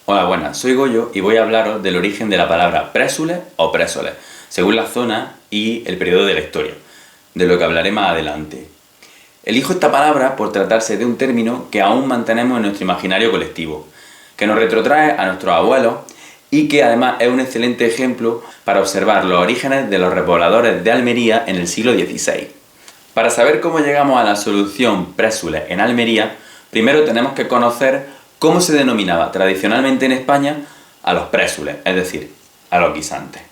Hola, buenas, soy Goyo y voy a hablaros del origen de la palabra présule o présole, según la zona y el periodo de la historia, de lo que hablaré más adelante. Elijo esta palabra por tratarse de un término que aún mantenemos en nuestro imaginario colectivo, que nos retrotrae a nuestros abuelos y que además es un excelente ejemplo para observar los orígenes de los repobladores de Almería en el siglo XVI. Para saber cómo llegamos a la solución présule en Almería, primero tenemos que conocer cómo se denominaba tradicionalmente en España a los présules, es decir, a los guisantes.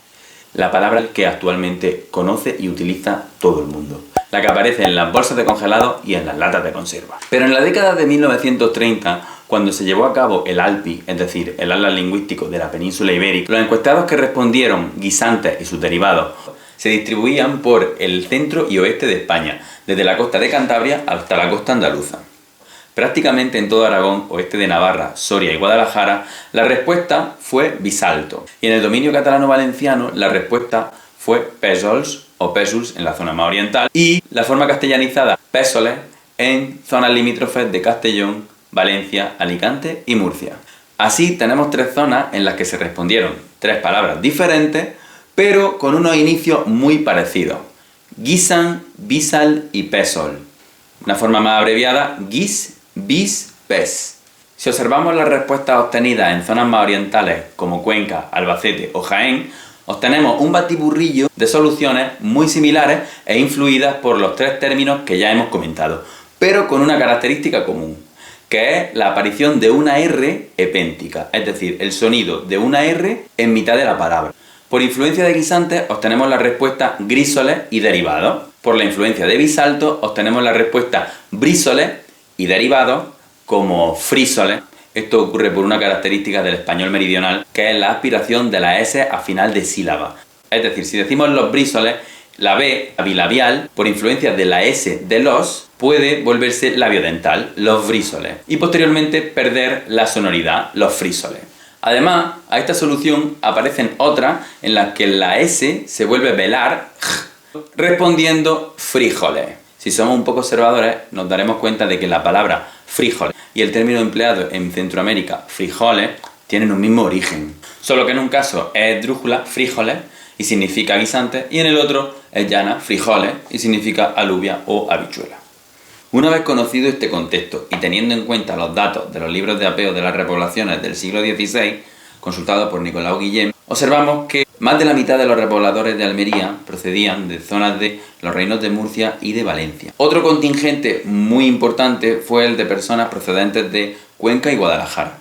La palabra que actualmente conoce y utiliza todo el mundo, la que aparece en las bolsas de congelados y en las latas de conserva. Pero en la década de 1930, cuando se llevó a cabo el ALPI, es decir, el Atlas Lingüístico de la Península Ibérica, los encuestados que respondieron guisantes y sus derivados se distribuían por el centro y oeste de España, desde la costa de Cantabria hasta la costa andaluza. Prácticamente en todo Aragón, oeste de Navarra, Soria y Guadalajara, la respuesta fue bisalto. Y en el dominio catalano-valenciano, la respuesta fue pésols o pésols en la zona más oriental y la forma castellanizada pésoles en zonas limítrofes de Castellón, Valencia, Alicante y Murcia. Así tenemos tres zonas en las que se respondieron tres palabras diferentes, pero con unos inicios muy parecidos: guisan, bisal y pésol. Una forma más abreviada: guis, bis, pes. Si observamos las respuestas obtenidas en zonas más orientales como Cuenca, Albacete o Jaén, obtenemos un batiburrillo de soluciones muy similares e influidas por los tres términos que ya hemos comentado, pero con una característica común, que es la aparición de una R epéntica, es decir, el sonido de una R en mitad de la palabra. Por influencia de guisantes obtenemos la respuesta grísoles y derivados. Por la influencia de bisalto obtenemos la respuesta brísoles y derivados como frísoles. Esto ocurre por una característica del español meridional, que es la aspiración de la S a final de sílaba. Es decir, si decimos los brísoles, la B, la bilabial, por influencia de la S de los, puede volverse labiodental, los brísoles, y posteriormente perder la sonoridad, los frísoles. Además, a esta solución aparecen otras en las que la S se vuelve velar, respondiendo frijoles. Si somos un poco observadores, nos daremos cuenta de que la palabra frijoles y el término empleado en Centroamérica, frijoles, tienen un mismo origen. Solo que en un caso es esdrújula, frijoles, y significa guisante, y en el otro es llana, frijoles, y significa alubia o habichuela. Una vez conocido este contexto y teniendo en cuenta los datos de los libros de apeo de las repoblaciones del siglo XVI, consultados por Nicolau Guillem, observamos que más de la mitad de los repobladores de Almería procedían de zonas de los reinos de Murcia y de Valencia. Otro contingente muy importante fue el de personas procedentes de Cuenca y Guadalajara.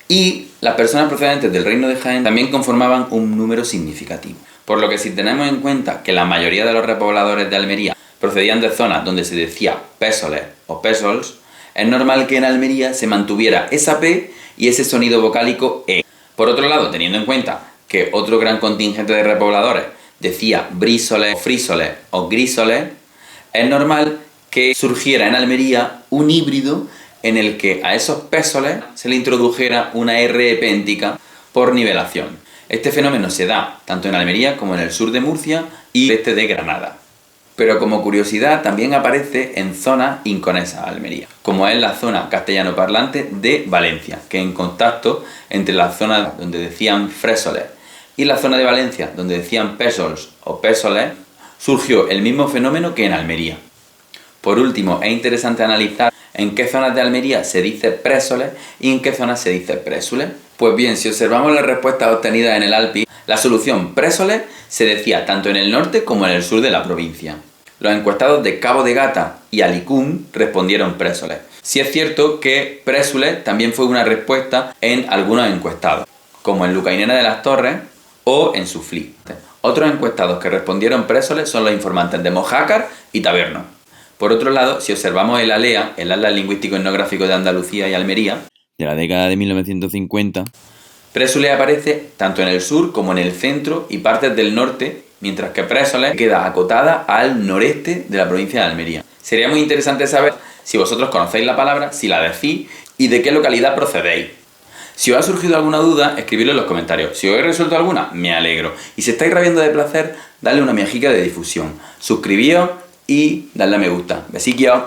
Y las personas procedentes del reino de Jaén también conformaban un número significativo. Por lo que si tenemos en cuenta que la mayoría de los repobladores de Almería procedían de zonas donde se decía pésoles o pésols, es normal que en Almería se mantuviera esa P y ese sonido vocálico E. Por otro lado, teniendo en cuenta que otro gran contingente de repobladores decía brísoles, frísoles o grísoles, es normal que surgiera en Almería un híbrido en el que a esos pésoles se le introdujera una R epéntica por nivelación. Este fenómeno se da tanto en Almería como en el sur de Murcia y el este de Granada. Pero como curiosidad también aparece en zonas inconesas a Almería, como es la zona castellano-parlante de Valencia, que en contacto entre la zona donde decían frésoles y la zona de Valencia donde decían pésols o pésoles, surgió el mismo fenómeno que en Almería. Por último, es interesante analizar en qué zonas de Almería se dice présoles y en qué zonas se dice présules. Pues bien, si observamos las respuestas obtenidas en el ALPI, la solución présoles se decía tanto en el norte como en el sur de la provincia. Los encuestados de Cabo de Gata y Alicún respondieron présoles. Sí es cierto que présules también fue una respuesta en algunos encuestados, como en Lucainena de las Torres o en Suflí. Otros encuestados que respondieron présoles son los informantes de Mojácar y Taberno. Por otro lado, si observamos el ALEA, el Atlas Lingüístico Etnográfico de Andalucía y Almería, de la década de 1950, présules aparece tanto en el sur como en el centro y partes del norte, mientras que présoles queda acotada al noreste de la provincia de Almería. Sería muy interesante saber si vosotros conocéis la palabra, si la decís y de qué localidad procedéis. Si os ha surgido alguna duda, escribidlo en los comentarios. Si os he resuelto alguna, me alegro. Y si estáis rabiando de placer, dadle una miajica de difusión. Suscribíos y dadle a me gusta. Besiquillos.